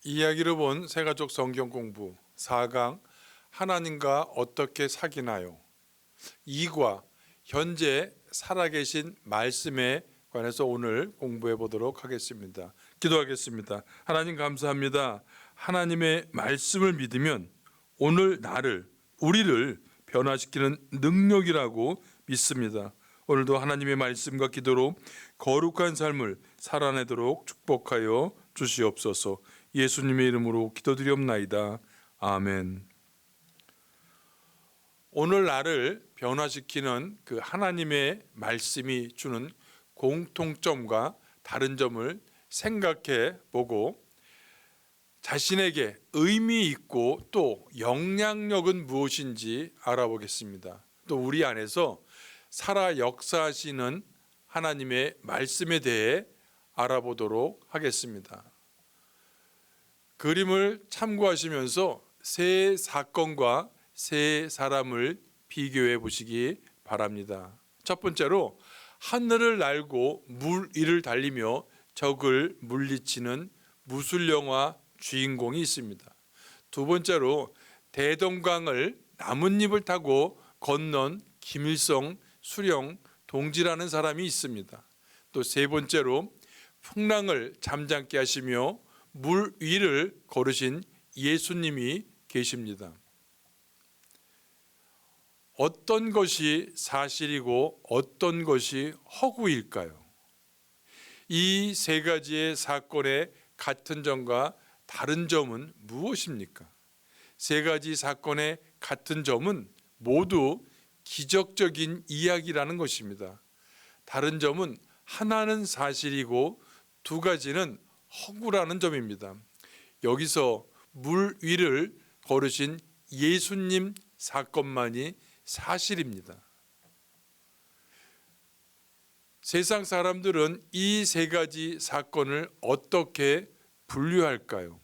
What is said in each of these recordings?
이야기로 본 새가족 성경 공부 4강 하나님과 어떻게 사귀나요? 2과 현재 살아계신 말씀에 관해서 오늘 공부해 보도록 하겠습니다. 기도하겠습니다. 하나님 감사합니다. 하나님의 말씀을 믿으면 오늘 우리를 변화시키는 능력이라고 믿습니다. 오늘도 하나님의 말씀과 기도로 거룩한 삶을 살아내도록 축복하여 주시옵소서. 예수님의 이름으로 기도드리옵나이다. 아멘. 오늘 나를 변화시키는 그 하나님의 말씀이 주는 공통점과 다른 점을 생각해 보고 자신에게 의미 있고 또 영향력은 무엇인지 알아보겠습니다. 또 우리 안에서 살아 역사하시는 하나님의 말씀에 대해 알아보도록 하겠습니다. 그림을 참고하시면서 세 사건과 세 사람을 비교해 보시기 바랍니다. 첫 번째로 하늘을 날고 물 위를 달리며 적을 물리치는 무술영화 주인공이 있습니다. 두 번째로 대동강을 나뭇잎을 타고 건넌 김일성 수령 동지라는 사람이 있습니다. 또 세 번째로 풍랑을 잠잠케 하시며 물 위를 걸으신 예수님이 계십니다. 어떤 것이 사실이고 어떤 것이 허구일까요? 이 세 가지의 사건의 같은 점과 다른 점은 무엇입니까? 세 가지 사건의 같은 점은 모두 기적적인 이야기라는 것입니다. 다른 점은 하나는 사실이고 두 가지는 허구라는 점입니다. 여기서 물 위를 걸으신 예수님 사건만이 사실입니다. 세상 사람들은 이 세 가지 사건을 어떻게 분류할까요?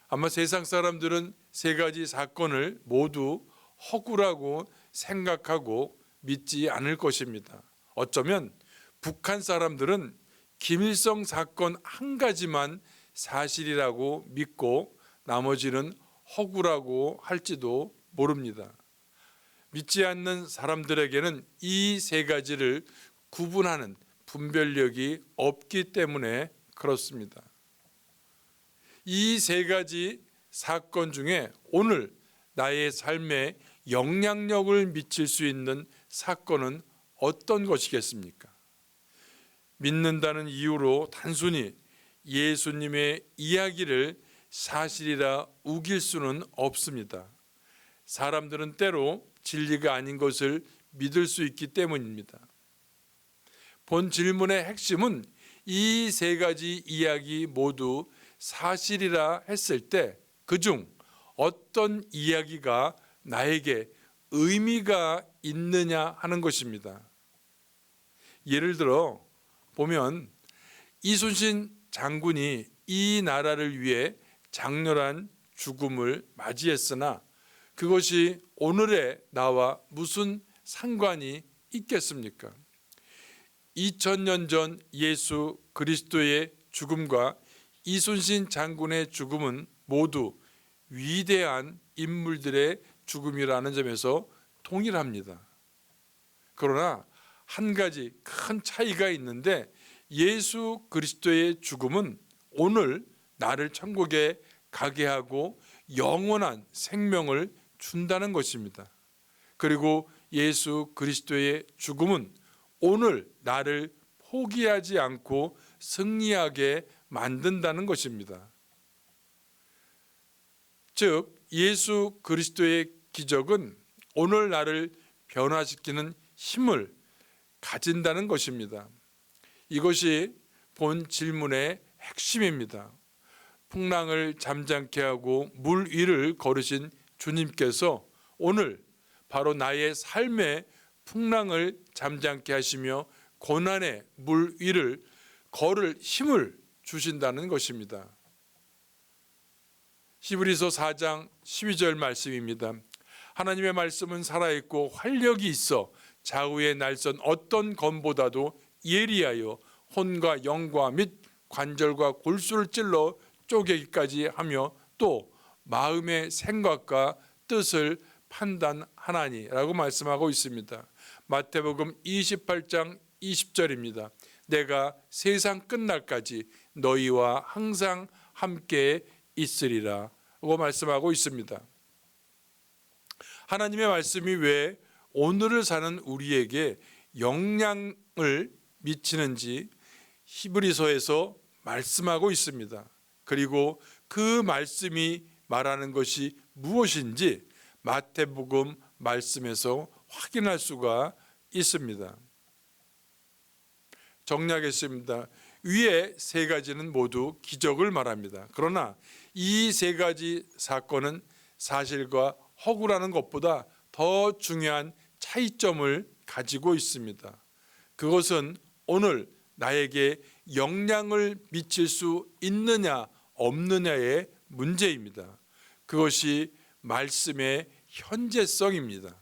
아마 세상 사람들은 세 가지 사건을 모두 허구라고 생각하고 믿지 않을 것입니다. 어쩌면 북한 사람들은 김일성 사건 한 가지만 사실이라고 믿고 나머지는 허구라고 할지도 모릅니다. 믿지 않는 사람들에게는 이 세 가지를 구분하는 분별력이 없기 때문에 그렇습니다. 이 세 가지 사건 중에 오늘 나의 삶에 영향력을 미칠 수 있는 사건은 어떤 것이겠습니까? 믿는다는 이유로 단순히 예수님의 이야기를 사실이라 우길 수는 없습니다. 사람들은 때로 진리가 아닌 것을 믿을 수 있기 때문입니다. 본 질문의 핵심은 이 세 가지 이야기 모두 사실이라 했을 때 그중 어떤 이야기가 나에게 의미가 있느냐 하는 것입니다. 예를 들어 보면 이순신 장군이 이 나라를 위해 장렬한 죽음을 맞이했으나 그것이 오늘의 나와 무슨 상관이 있겠습니까? 2000년 전 예수 그리스도의 죽음과 이순신 장군의 죽음은 모두 위대한 인물들의 죽음이라는 점에서 동일합니다. 그러나 한 가지 큰 차이가 있는데 예수 그리스도의 죽음은 오늘 나를 천국에 가게 하고 영원한 생명을 준다는 것입니다. 그리고 예수 그리스도의 죽음은 오늘 나를 포기하지 않고 승리하게 만든다는 것입니다. 즉 예수 그리스도의 기적은 오늘 나를 변화시키는 힘을 가진다는 것입니다. 이것이 본 질문의 핵심입니다. 풍랑을 잠잠케 하고 물 위를 걸으신 주님께서 오늘 바로 나의 삶의 풍랑을 잠잠케 하시며 고난의 물 위를 걸을 힘을 주신다는 것입니다. 히브리서 4장 12절 말씀입니다. 하나님의 말씀은 살아있고 활력이 있어 좌우의 날선 어떤 검보다도 예리하여 혼과 영과 및 관절과 골수를 찔러 쪼개기까지 하며 또 마음의 생각과 뜻을 판단하나니라고 말씀하고 있습니다. 마태복음 28장 20절입니다. 내가 세상 끝날까지 너희와 항상 함께 있으리라 고 말씀하고 있습니다. 하나님의 말씀이 왜 오늘을 사는 우리에게 영향을 미치는지 히브리서에서 말씀하고 있습니다. 그리고 그 말씀이 말하는 것이 무엇인지 마태복음 말씀에서 확인할 수가 있습니다. 정리하겠습니다. 위에 세 가지는 모두 기적을 말합니다. 그러나 이 세 가지 사건은 사실과 허구라는 것보다 더 중요한 차이점을 가지고 있습니다. 그것은 오늘 나에게 영향을 미칠 수 있느냐 없느냐의 문제입니다. 그것이 말씀의 현재성입니다.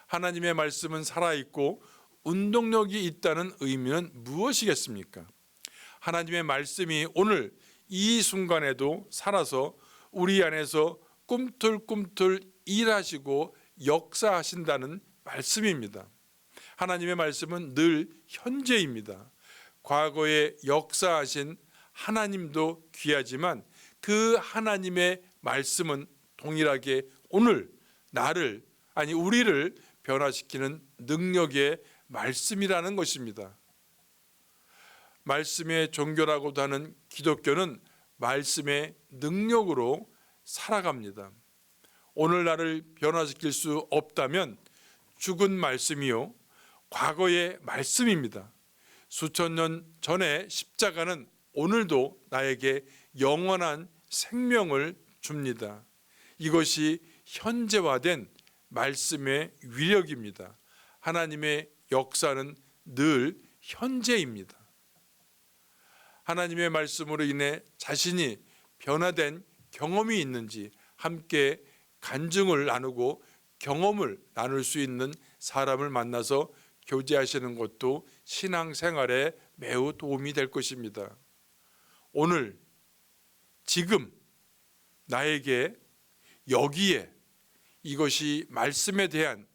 하나님의 말씀은 살아있고 운동력이 있다는 의미는 무엇이겠습니까? 하나님의 말씀이 오늘 이 순간에도 살아서 우리 안에서 꿈틀꿈틀 일하시고 역사하신다는 말씀입니다. 하나님의 말씀은 늘 현재입니다. 과거에 역사하신 하나님도 귀하지만 그 하나님의 말씀은 동일하게 오늘 나를 우리를 변화시키는 능력의 말씀이라는 것입니다. 말씀의 종교라고도 하는 기독교는 말씀의 능력으로 살아갑니다. 오늘 나를 변화시킬 수 없다면 죽은 말씀이요 과거의 말씀입니다. 수천 년 전에 십자가는 오늘도 나에게 영원한 생명을 줍니다. 이것이 현재화된 말씀의 위력입니다. 하나님의 역사는 늘 현재입니다. 하나님의 말씀으로 인해 자신이 변화된 경험이 있는지 함께 간증을 나누고 경험을 나눌 수 있는 사람을 만나서 교제하시는 것도 신앙생활에 매우 도움이 될 것입니다. 오늘 지금 나에게 여기에 이것이 말씀에 대한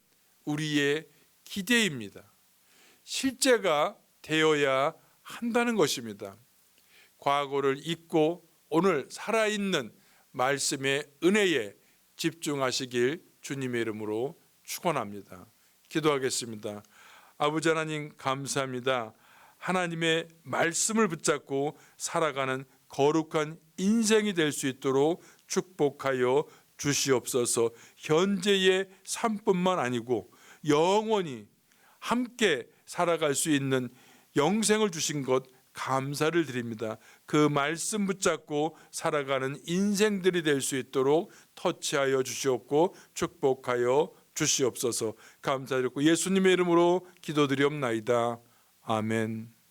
우리의 기대입니다. 실제가 되어야 한다는 것입니다. 과거를 잊고 오늘 살아있는 말씀의 은혜에 집중하시길 주님의 이름으로 축원합니다. 기도하겠습니다. 아버지 하나님 감사합니다. 하나님의 말씀을 붙잡고 살아가는 거룩한 인생이 될 수 있도록 축복하여 주시옵소서. 현재의 삶뿐만 아니고 영원히 함께 살아갈 수 있는 영생을 주신 것 감사를 드립니다. 그 말씀 붙잡고 살아가는 인생들이 될 수 있도록 터치하여 주시옵고 축복하여 주시옵소서. 감사드리고 예수님의 이름으로 기도드리옵나이다. 아멘.